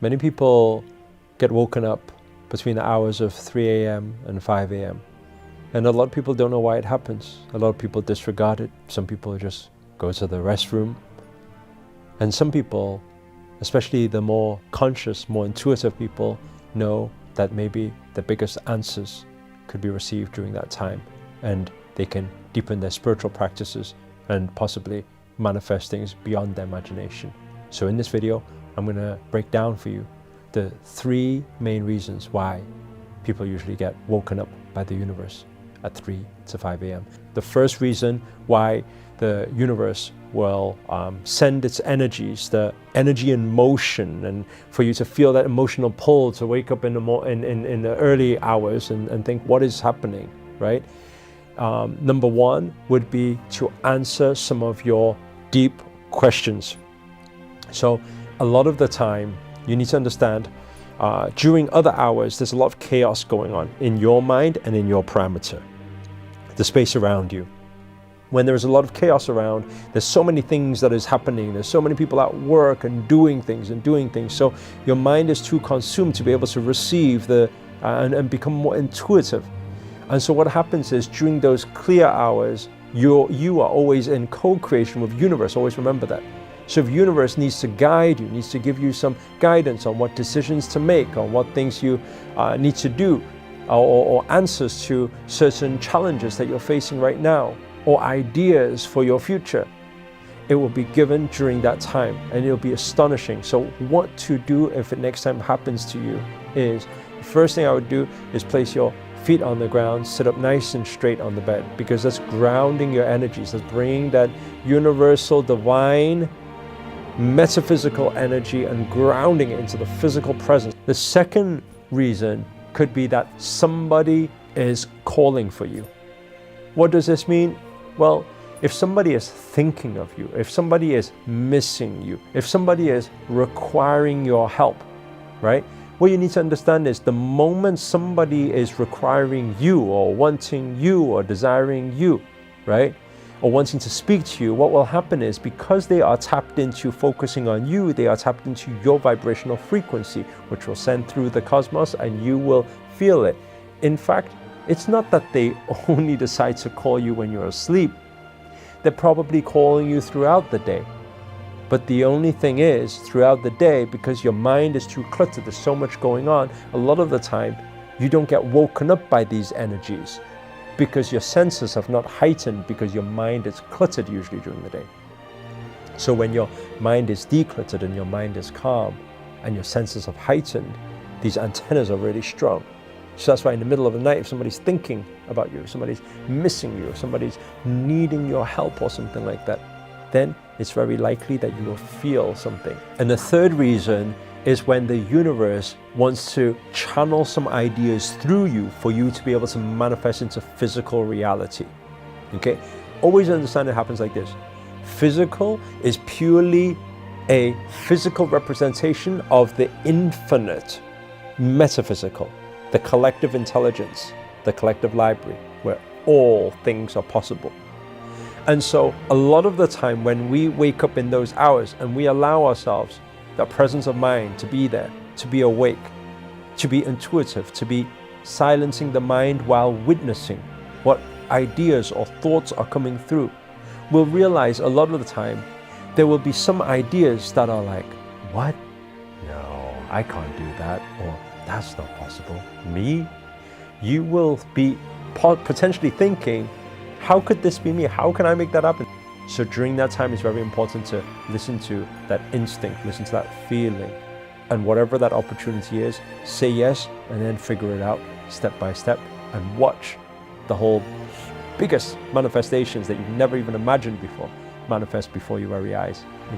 Many people get woken up between the hours of 3 a.m. and 5 a.m. And a lot of people don't know why it happens. A lot of people disregard it. Some people just go to the restroom. And some people, especially the more conscious, more intuitive people, know that maybe the biggest answers could be received during that time, and they can deepen their spiritual practices and possibly manifest things beyond their imagination. So in this video, I'm going to break down for you the 3 main reasons why people usually get woken up by the universe at 3 to 5 a.m. The first reason why the universe will send its energies, the energy in motion, and for you to feel that emotional pull to wake up in the early hours and think, what is happening, right? Number 1 would be to answer some of your deep questions. So a lot of the time, you need to understand, during other hours, there's a lot of chaos going on in your mind and in your parameter, the space around you. When there's a lot of chaos around, there's so many things that is happening. There's so many people at work and doing things. So your mind is too consumed to be able to receive and become more intuitive. And so what happens is, during those clear hours, you are always in co-creation with universe. Always remember that. So if universe needs to guide you, needs to give you some guidance on what decisions to make, on what things you need to do, or answers to certain challenges that you're facing right now, or ideas for your future, it will be given during that time, and it'll be astonishing. So what to do if it next time happens to you is, the first thing I would do is place your feet on the ground, sit up nice and straight on the bed, because that's grounding your energies. That's bringing that universal, divine, metaphysical energy and grounding it into the physical presence. The second reason could be that somebody is calling for you. What does this mean? Well, if somebody is thinking of you, if somebody is missing you, if somebody is requiring your help, right? What you need to understand is, the moment somebody is requiring you, or wanting you, or desiring you, right? Or wanting to speak to you, what will happen is, because they are tapped into focusing on you, they are tapped into your vibrational frequency, which will send through the cosmos, and you will feel it. In fact, it's not that they only decide to call you when you're asleep. They're probably calling you throughout the day. But the only thing is, throughout the day, because your mind is too cluttered, there's so much going on, a lot of the time, you don't get woken up by these energies, because your senses have not heightened, because your mind is cluttered usually during the day. So when your mind is decluttered and your mind is calm and your senses have heightened, these antennas are really strong. So that's why in the middle of the night, if somebody's thinking about you, if somebody's missing you, if somebody's needing your help or something like that, then it's very likely that you will feel something. And the third reason is when the universe wants to channel some ideas through you for you to be able to manifest into physical reality. Okay? Always understand it happens like this. Physical is purely a physical representation of the infinite metaphysical, the collective intelligence, the collective library, where all things are possible. And so a lot of the time, when we wake up in those hours and we allow ourselves that presence of mind to be there, to be awake, to be intuitive, to be silencing the mind while witnessing what ideas or thoughts are coming through, we'll realize a lot of the time there will be some ideas that are like, what? No, I can't do that, or that's not possible. Me? You will be potentially thinking, how could this be me? How can I make that happen? So during that time, it's very important to listen to that instinct, listen to that feeling, and whatever that opportunity is, say yes, and then figure it out step by step, and watch the whole biggest manifestations that you've never even imagined before manifest before your very eyes.